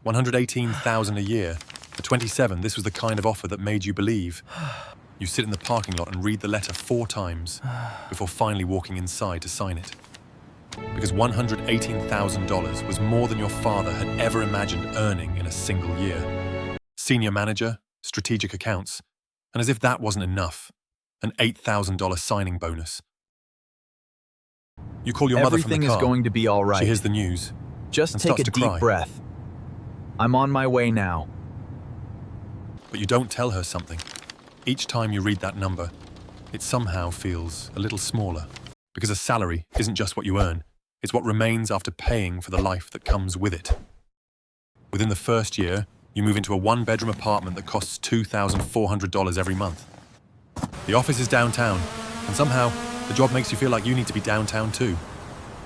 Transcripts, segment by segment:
$118,000 a year. At 27, this was the kind of offer that made you believe. You sit in the parking lot and read the letter 4 times before finally walking inside to sign it. Because $118,000 was more than your father had ever imagined earning in a single year. Senior manager, strategic accounts, and as if that wasn't enough, an $8,000 signing bonus. You call your mother from the car. Everything is going to be all right. She hears the news. Just and take a starts to deep cry. breath. I'm on my way now. But you don't tell her something. Each time you read that number, it somehow feels a little smaller. Because a salary isn't just what you earn, it's what remains after paying for the life that comes with it. Within the first year, you move into a 1-bedroom apartment that costs $2,400 every month. The office is downtown, and somehow the job makes you feel like you need to be downtown too.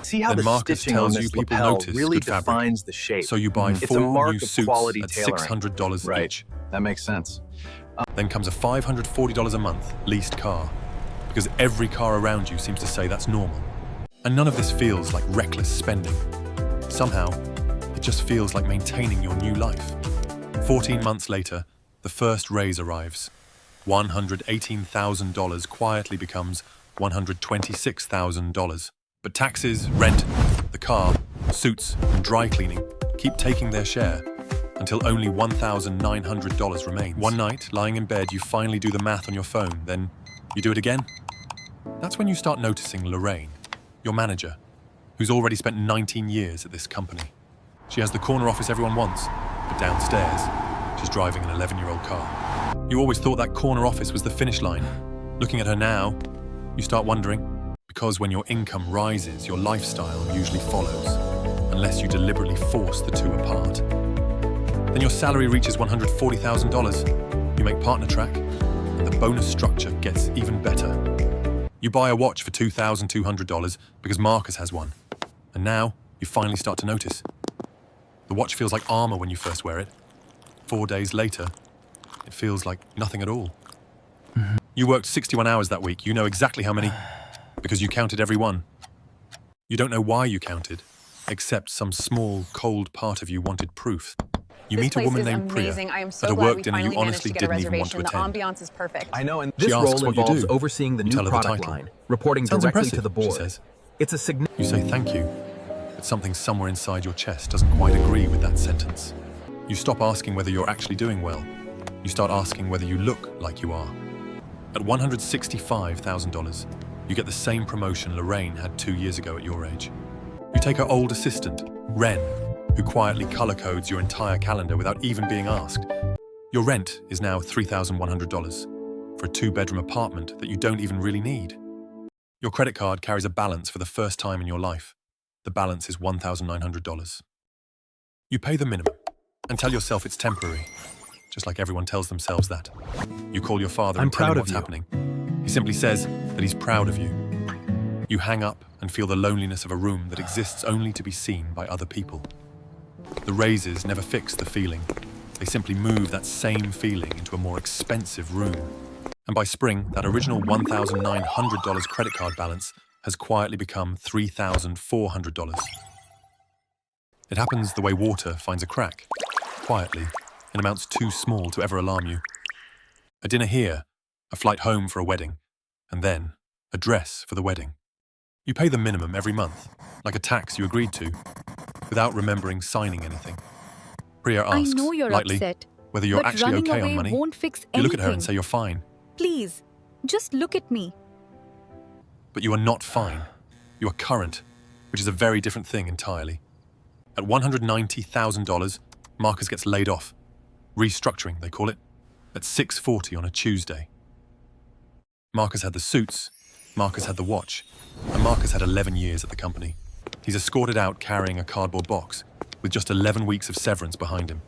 See how Then the Marcus stitching on tells this you people lapel notice really good fabric. defines the shape. So you buy It's a 4 mark new of suits quality at tailoring. $600 Right. each. That makes sense. Then comes a $540 a month leased car, because every car around you seems to say that's normal. And none of this feels like reckless spending. Somehow, it just feels like maintaining your new life. 14 months later, the first raise arrives. $118,000 quietly becomes $126,000. But taxes, rent, the car, suits, and dry cleaning keep taking their share until only $1,900 remains. One night, lying in bed, you finally do the math on your phone, then you do it again. That's when you start noticing Lorraine, your manager, who's already spent 19 years at this company. She has the corner office everyone wants, but downstairs, she's driving an 11-year-old car. You always thought that corner office was the finish line. Looking at her now, you start wondering, because when your income rises, your lifestyle usually follows, unless you deliberately force the two apart. Then your salary reaches $140,000. You make partner track, and the bonus structure gets even better. You buy a watch for $2,200 because Marcus has one. And now, you finally start to notice. The watch feels like armor when you first wear it. 4 days later, it feels like nothing at all. You worked 61 hours that week. You know exactly how many, because you counted every one. You don't know why you counted, except some small, cold part of you wanted proof. You meet a woman named Priya at a work dinner you honestly didn't even want to attend. The ambiance is perfect. I know, and This asks role what you involves do. overseeing the You new tell her the product title. line, reporting Sounds directly impressive, to the board. she says. It's a significant. You say thank you, but something somewhere inside your chest doesn't quite agree with that sentence. You stop asking whether you're actually doing well. You start asking whether you look like you are. At $165,000, you get the same promotion Lorraine had 2 years ago at your age. You take her old assistant, Ren, who quietly color codes your entire calendar without even being asked. Your rent is now $3,100 for a 2-bedroom apartment that you don't even really need. Your credit card carries a balance for the first time in your life. The balance is $1,900. You pay the minimum and tell yourself it's temporary, just like everyone tells themselves that. You call your father and tell him what's happening. He simply says that he's proud of you. You hang up and feel the loneliness of a room that exists only to be seen by other people. The raises never fix the feeling. They simply move that same feeling into a more expensive room. And by spring, that original $1,900 credit card balance has quietly become $3,400. It happens the way water finds a crack, quietly, in amounts too small to ever alarm you. A dinner here, a flight home for a wedding, and then a dress for the wedding. You pay the minimum every month, like a tax you agreed to, without remembering signing anything. Priya asks, I know you're lightly, upset, whether you're but actually running okay away on money. won't fix You look at her and anything. say you're fine. Please, just look at me. But you are not fine. You are current, which is a very different thing entirely. At $190,000, Marcus gets laid off. Restructuring, they call it, at 6:40 on a Tuesday. Marcus had the suits, Marcus had the watch, and Marcus had 11 years at the company. He's escorted out carrying a cardboard box, with just 11 weeks of severance behind him.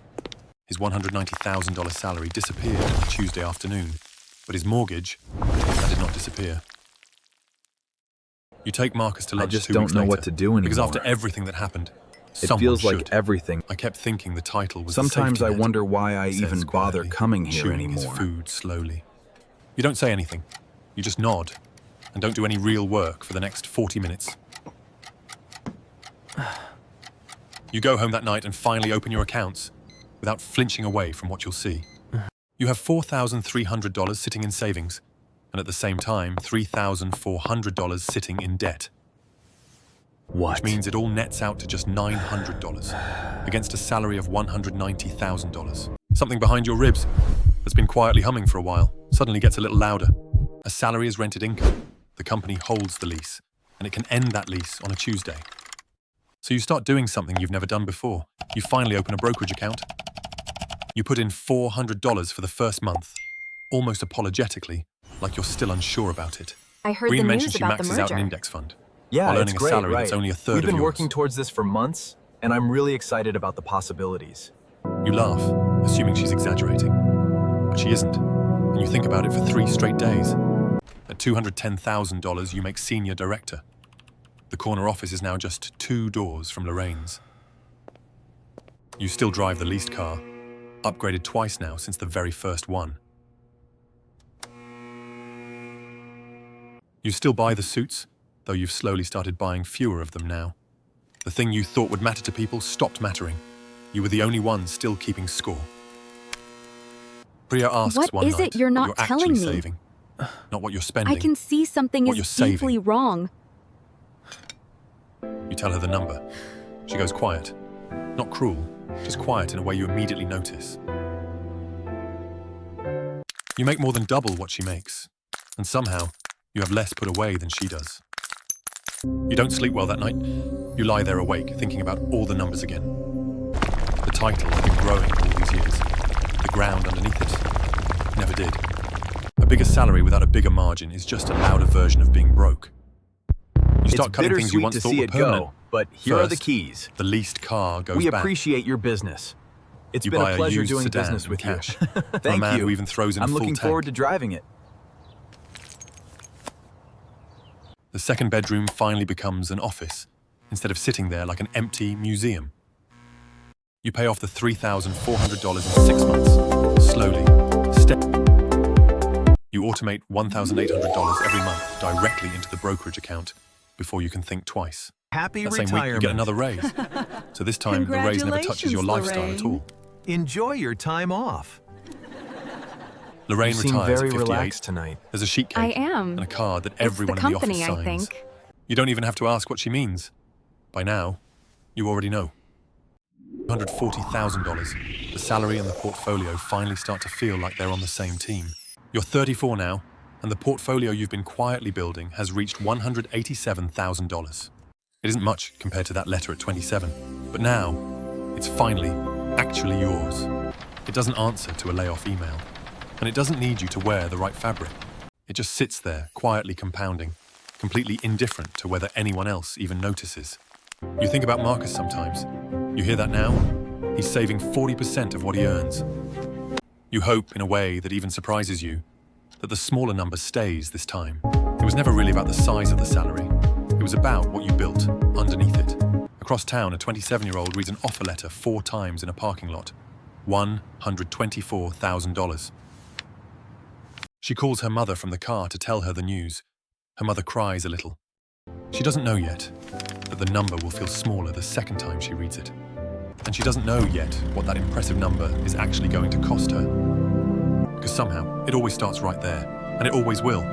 His $190,000 salary disappeared on a Tuesday afternoon, but his mortgage, that did not disappear. You take Marcus to lunch 2 weeks later. I just don't know what to do anymore. Because after everything that happened, It someone feels should. like everything. I kept thinking the title was Sometimes the I safety net, wonder why I he says even bother quietly, coming here chewing his anymore. food slowly. You don't say anything. You just nod and don't do any real work for the next 40 minutes. You go home that night and finally open your accounts. without flinching away from what you'll see. You have $4,300 sitting in savings, and at the same time, $3,400 sitting in debt. What? Which means it all nets out to just $900 against a salary of $190,000. Something behind your ribs that's been quietly humming for a while suddenly gets a little louder. A salary is rented income. The company holds the lease, and it can end that lease on a Tuesday. So you start doing something you've never done before. You finally open a brokerage account. You put in $400 for the first month, almost apologetically, like you're still unsure about it. I heard Green the mentioned news she about the maxes out an merger. index fund, Yeah, while it's earning a great, salary right? that's only a third We've of been yours. working towards this for months, and I'm really excited about the possibilities. You laugh, assuming she's exaggerating. But she isn't, and you think about it for 3 straight days. At $210,000, you make senior director. The corner office is now just 2 doors from Lorraine's. You still drive the leased car, upgraded twice now since the very first one. You still buy the suits, though you've slowly started buying fewer of them now. The thing you thought would matter to people stopped mattering. You were the only one still keeping score. Priya asks What one is night it you're not what you're telling actually me? saving, not what you're spending. I can see something What is you're saving. deeply wrong. You tell her the number. She goes quiet. Not cruel, just quiet in a way you immediately notice. You make more than double what she makes, and somehow you have less put away than she does. You don't sleep well that night. You lie there awake, thinking about all the numbers again. The title has been growing all these years. The ground underneath it never did. A bigger salary without a bigger margin is just a louder version of being broke. You start It's cutting things you bittersweet once to thought see were it permanent. go, but here are the First, keys. The leased car goes We back. appreciate your business. It's You been buy a a pleasure used doing sedan business in with cash you. from a Thank man you. who even throws in a I'm full looking tank. forward to driving it. The second bedroom finally becomes an office, instead of sitting there like an empty museum. You pay off the $3,400 in 6 months, slowly, You automate $1,800 every month directly into the brokerage account before you can think twice. Happy That same retirement. week, you get another raise. So this time, the raise never touches your lifestyle at all. Enjoy your time off. Lorraine You seem retires very at 58. relaxed tonight. There's a sheet I cake am. and a card that It's the everyone in the company, office I signs. think. You don't even have to ask what she means. By now, you already know. $140,000. The salary and the portfolio finally start to feel like they're on the same team. You're 34 now, and the portfolio you've been quietly building has reached $187,000. It isn't much compared to that letter at 27, but now, it's finally, actually yours. It doesn't answer to a layoff email, and it doesn't need you to wear the right fabric. It just sits there, quietly compounding, completely indifferent to whether anyone else even notices. You think about Marcus sometimes. You hear that now? He's saving 40% of what he earns. You hope, in a way that even surprises you, that the smaller number stays this time. It was never really about the size of the salary. It was about what you built underneath it. Across town, a 27-year-old reads an offer letter 4 times in a parking lot. $124,000. She calls her mother from the car to tell her the news. Her mother cries a little. She doesn't know yet that the number will feel smaller the second time she reads it. And she doesn't know yet what that impressive number is actually going to cost her. Because somehow, it always starts right there, and it always will.